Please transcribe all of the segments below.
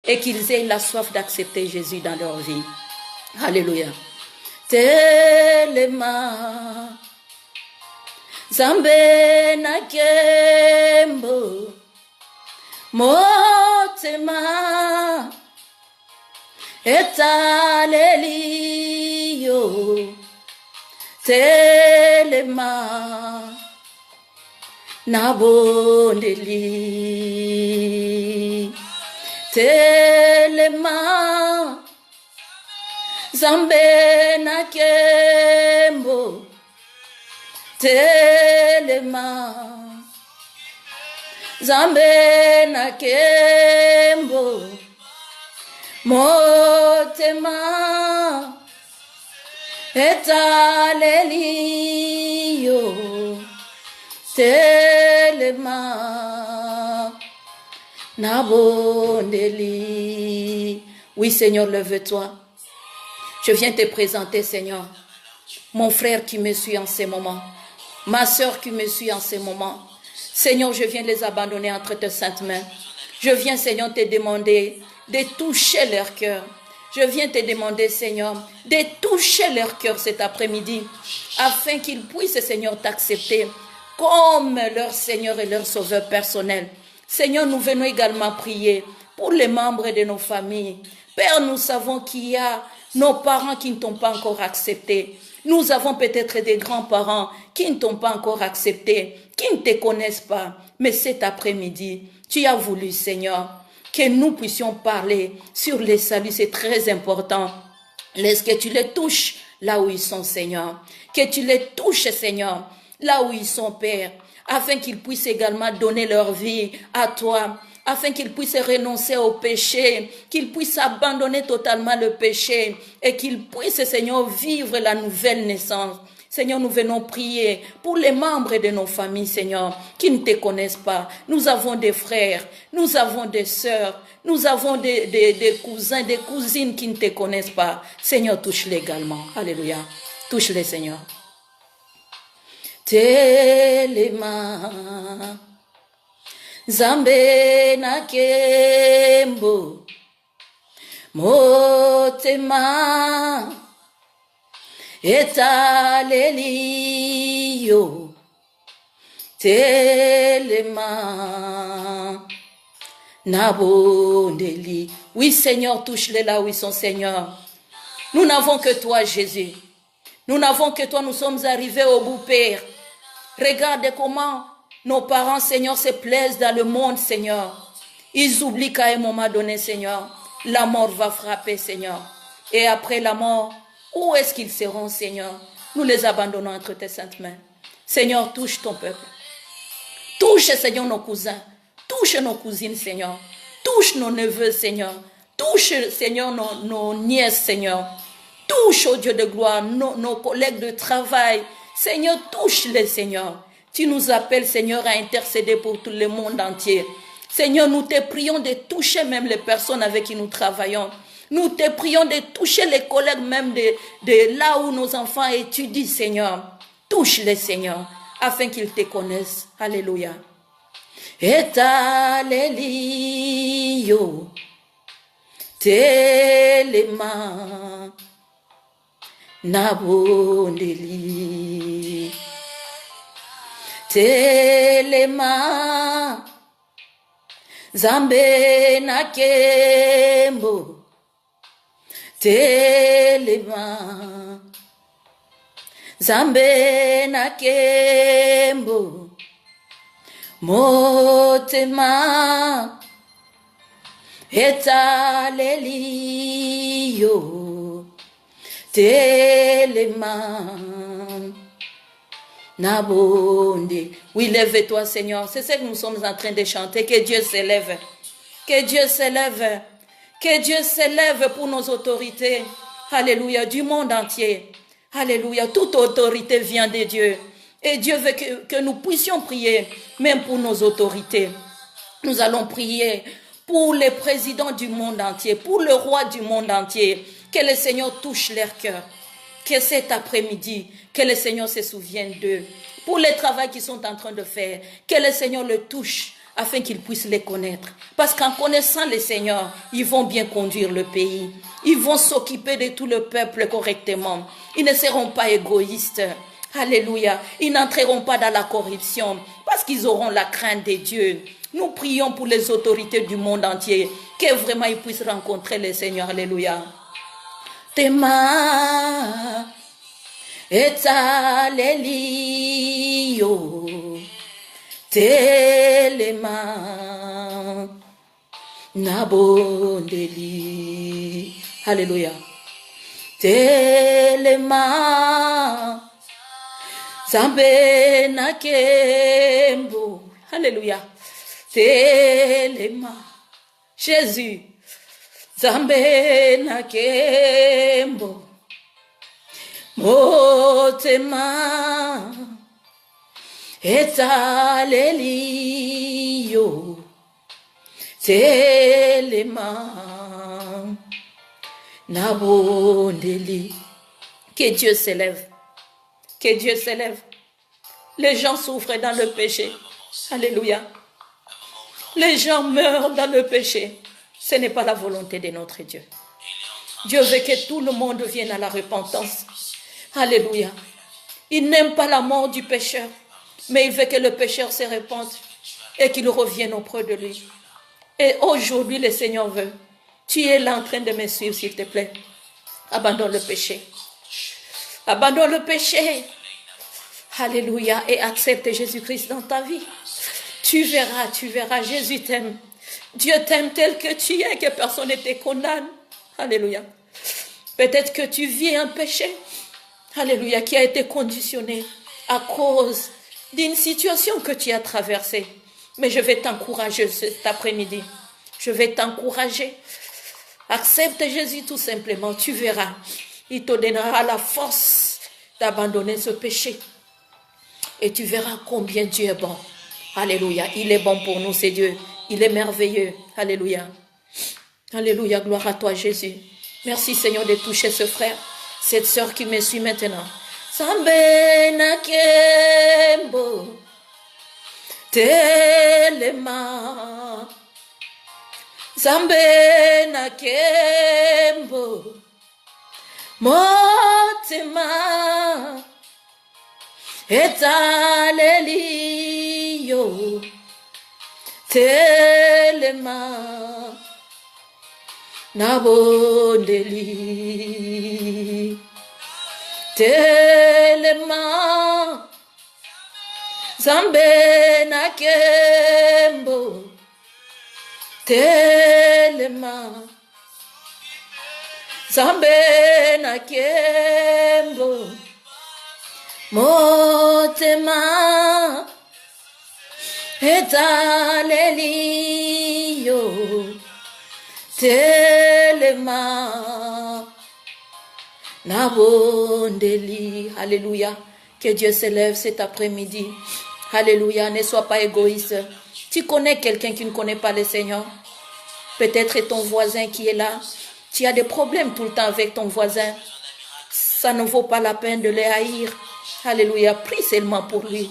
et qu'ils aient la soif d'accepter Jésus dans leur vie. Alléluia. Telema Zambe na kembo Motema Etalelio Telema Nabondeli Telema Zambe na kembo Telema Zambe na kembo Motema Etalelio Telema Nabondeli. Oui Seigneur, lève-toi. Je viens te présenter, Seigneur, mon frère qui me suit en ces moments, ma soeur qui me suit en ces moments. Seigneur, je viens les abandonner entre tes saintes mains. Je viens, Seigneur, te demander de toucher leur cœur. Je viens te demander, Seigneur, de toucher leur cœur cet après-midi, afin qu'ils puissent, Seigneur, t'accepter comme leur Seigneur et leur Sauveur personnel. Seigneur, nous venons également prier pour les membres de nos familles. Père, nous savons qu'il y a nos parents qui ne t'ont pas encore accepté. Nous avons peut-être des grands-parents qui ne t'ont pas encore accepté, qui ne te connaissent pas. Mais cet après-midi, tu as voulu, Seigneur, que nous puissions parler sur les saluts. C'est très important. Laisse que tu les touches là où ils sont, Seigneur. Que tu les touches, Seigneur, là où ils sont, Père, afin qu'ils puissent également donner leur vie à toi, afin qu'ils puissent renoncer au péché, qu'ils puissent abandonner totalement le péché et qu'ils puissent, Seigneur, vivre la nouvelle naissance. Seigneur, nous venons prier pour les membres de nos familles, Seigneur, qui ne te connaissent pas. Nous avons des frères, nous avons des sœurs, nous avons des cousins, des cousines qui ne te connaissent pas. Seigneur, touche-les également. Alléluia. Touche-les, Seigneur. Telema Zambe na kembo Motema Etalelio Telema Nabondeli. Oui Seigneur, touche-les là où ils sont, Seigneur. Nous n'avons que toi, Jésus. Nous n'avons que toi, nous sommes arrivés au bout, Père. Regarde comment nos parents, Seigneur, se plaisent dans le monde, Seigneur. Ils oublient qu'à un moment donné, Seigneur, la mort va frapper, Seigneur. Et après la mort, où est-ce qu'ils seront, Seigneur? Nous les abandonnons entre tes saintes mains. Seigneur, touche ton peuple. Touche, Seigneur, nos cousins. Touche nos cousines, Seigneur. Touche nos neveux, Seigneur. Touche, Seigneur, nos nièces, Seigneur. Touche, oh Dieu de gloire, nos collègues de travail. Seigneur, touche-les, Seigneur. Tu nous appelles, Seigneur, à intercéder pour tout le monde entier. Seigneur, nous te prions de toucher même les personnes avec qui nous travaillons. Nous te prions de toucher les collègues même de là où nos enfants étudient, Seigneur. Touche-les, Seigneur, afin qu'ils te connaissent. Alléluia. Etalelio Telema Nabondeli Telema Zambe na kembo Telema Zambe na kembo Motema Etalelio Telema Nabonde. Oui, lève-toi, Seigneur. C'est ce que nous sommes en train de chanter. Que Dieu s'élève. Que Dieu s'élève. Que Dieu s'élève pour nos autorités. Alléluia. Du monde entier. Alléluia. Toute autorité vient de Dieu. Et Dieu veut que nous puissions prier, même pour nos autorités. Nous allons prier pour les présidents du monde entier, pour le roi du monde entier. Que le Seigneur touche leur cœur. Que cet après-midi, que le Seigneur se souvienne d'eux. Pour le travail qu'ils sont en train de faire, que le Seigneur le touche afin qu'ils puissent les connaître. Parce qu'en connaissant les Seigneurs, ils vont bien conduire le pays. Ils vont s'occuper de tout le peuple correctement. Ils ne seront pas égoïstes. Alléluia. Ils n'entreront pas dans la corruption parce qu'ils auront la crainte de Dieu. Nous prions pour les autorités du monde entier, que vraiment ils puissent rencontrer le Seigneur. Alléluia. Tema etalelio telema nabondeli. Alléluia. Telema zambe nakembo. Alléluia. Telema. Jésus. Zambe nakembo. Motema etalelio telema nabondeli. Que Dieu s'élève. Que Dieu s'élève. Les gens souffrent dans le péché. Alléluia. Les gens meurent dans le péché. Ce n'est pas la volonté de notre Dieu. Dieu veut que tout le monde vienne à la repentance. Alléluia. Il n'aime pas la mort du pécheur, mais il veut que le pécheur se répande et qu'il revienne auprès de lui. Et aujourd'hui, le Seigneur veut. Tu es là en train de me suivre, s'il te plaît. Abandonne le péché. Abandonne le péché. Alléluia. Et accepte Jésus-Christ dans ta vie. Tu verras, Jésus t'aime. Dieu t'aime tel que tu es, que personne ne te condamne. Alléluia. Peut-être que tu vis un péché. Alléluia, qui a été conditionné à cause d'une situation que tu as traversée. Mais je vais t'encourager cet après-midi. Je vais t'encourager. Accepte Jésus tout simplement. Tu verras. Il te donnera la force d'abandonner ce péché. Et tu verras combien Dieu est bon. Alléluia. Il est bon pour nous, c'est Dieu. Il est merveilleux. Alléluia. Alléluia. Gloire à toi, Jésus. Merci, Seigneur, de toucher ce frère, cette sœur qui me suit maintenant. Sambe nakembo telema. Sambe nakembo motema etalelio telema nabondeli. Telema zambe nakembo. Telema zambe nakembo. Motema etalelio telema nabondeli. Alléluia. Que Dieu s'élève cet après-midi. Alléluia. Ne sois pas égoïste. Tu connais quelqu'un qui ne connaît pas le Seigneur. Peut-être ton voisin qui est là. Tu as des problèmes tout le temps avec ton voisin. Ça ne vaut pas la peine de les haïr. Alléluia. Prie seulement pour lui.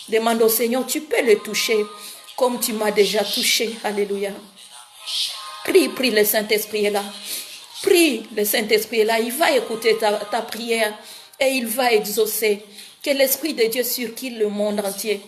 Demande au Seigneur, tu peux le toucher comme tu m'as déjà touché. Alléluia. Prie, le Saint-Esprit est là. Prie, le Saint-Esprit est là. Il va écouter ta prière et il va exaucer. Que l'Esprit de Dieu circule le monde entier.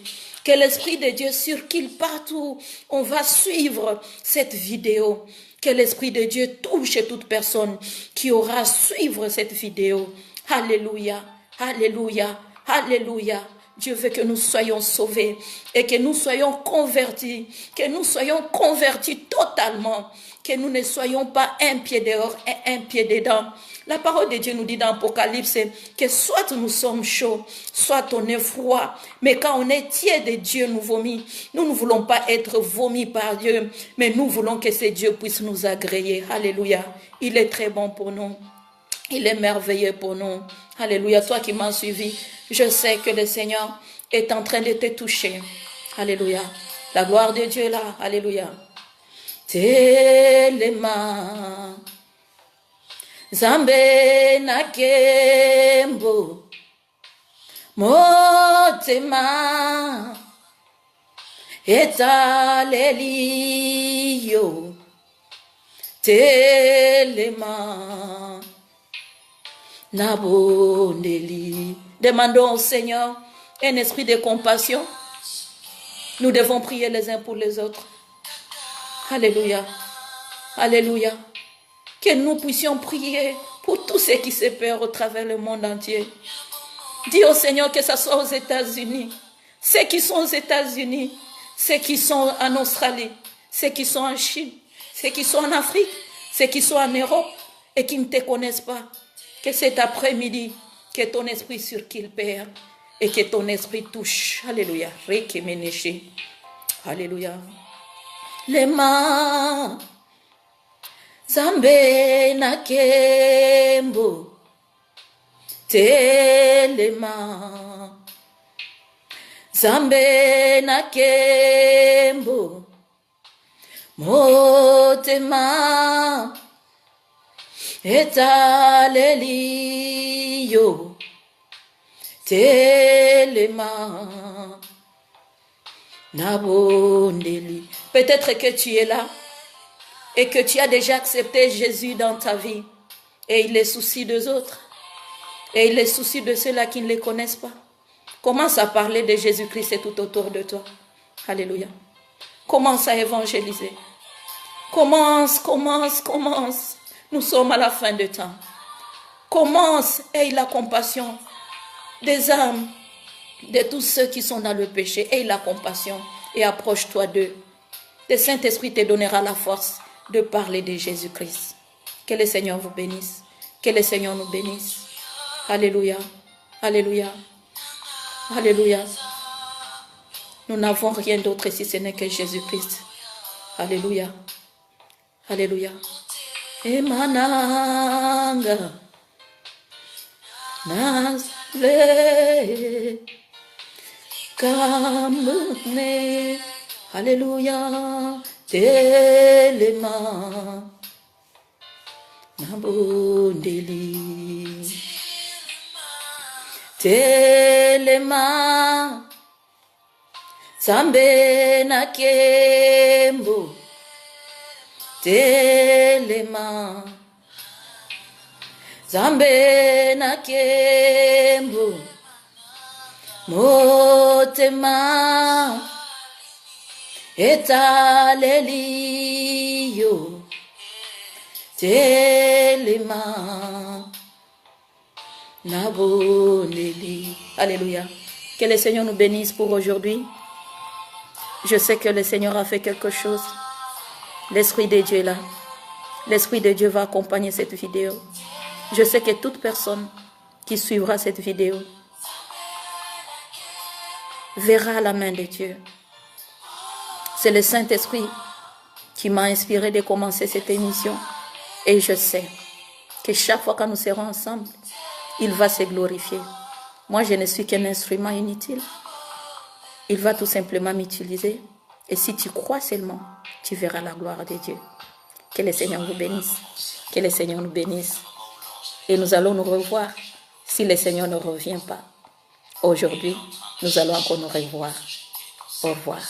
Que l'Esprit de Dieu circule partout. On va suivre cette vidéo. Que l'Esprit de Dieu touche toute personne qui aura à suivre cette vidéo. Alléluia, alléluia, alléluia. Dieu veut que nous soyons sauvés et que nous soyons convertis, totalement, que nous ne soyons pas un pied dehors et un pied dedans. La parole de Dieu nous dit dans Apocalypse que soit nous sommes chauds, soit on est froid, mais quand on est tiède, Dieu nous vomit. Nous ne voulons pas être vomis par Dieu, mais nous voulons que ce Dieu puisse nous agréer. Alléluia. Il est très bon pour nous. Il est merveilleux pour nous. Alléluia. Toi qui m'as suivi, je sais que le Seigneur est en train de te toucher. Alléluia. La gloire de Dieu est là. Alléluia. Telema zambe nakembo motema etalelio telema nabondeli. Demandons au Seigneur un esprit de compassion. Nous devons prier les uns pour les autres. Alléluia. Alléluia. Que nous puissions prier pour tous ceux qui se perdent au travers le monde entier. Dis au Seigneur que ce soit aux États-Unis, ceux qui sont aux États-Unis, ceux qui sont en Australie, ceux qui sont en Chine, ceux qui sont en Afrique, ceux qui sont en Europe et qui ne te connaissent pas. Que cet après-midi, que ton esprit circule, Père, et que ton esprit touche. Alléluia. Alléluia. Les mains, Zambe na kembo, telema. Zambe na kembo, motema, etalelio, telema, nabondeli. Peut-être que tu es là et que tu as déjà accepté Jésus dans ta vie et il les soucie des autres et il les soucie de ceux-là qui ne les connaissent pas. Commence à parler de Jésus-Christ tout autour de toi. Alléluia. Commence à évangéliser. Commence. Nous sommes à la fin du temps. Commence, aie la compassion des âmes, de tous ceux qui sont dans le péché. Aie la compassion et approche-toi d'eux. Le Saint-Esprit te donnera la force de parler de Jésus-Christ. Que le Seigneur vous bénisse. Que le Seigneur nous bénisse. Alléluia. Alléluia. Alléluia. Nous n'avons rien d'autre si ce n'est que Jésus-Christ. Alléluia. Alléluia. Emananga Nazle Kamune. Alléluia. Telema Nabondeli. Telema Zambe na kembo. Telema Zambe na kembo. Motema etalelio. Telema nabondeli. Alléluia. Que le Seigneur nous bénisse pour aujourd'hui. Je sais que le Seigneur a fait quelque chose. L'Esprit de Dieu est là. L'Esprit de Dieu va accompagner cette vidéo. Je sais que toute personne qui suivra cette vidéo verra la main de Dieu. C'est le Saint-Esprit qui m'a inspiré de commencer cette émission. Et je sais que chaque fois que nous serons ensemble, il va se glorifier. Moi, je ne suis qu'un instrument inutile. Il va tout simplement m'utiliser. Et si tu crois seulement, tu verras la gloire de Dieu. Que le Seigneur vous bénisse. Que le Seigneur nous bénisse. Et nous allons nous revoir si le Seigneur ne revient pas. Aujourd'hui, nous allons encore nous revoir. Au revoir.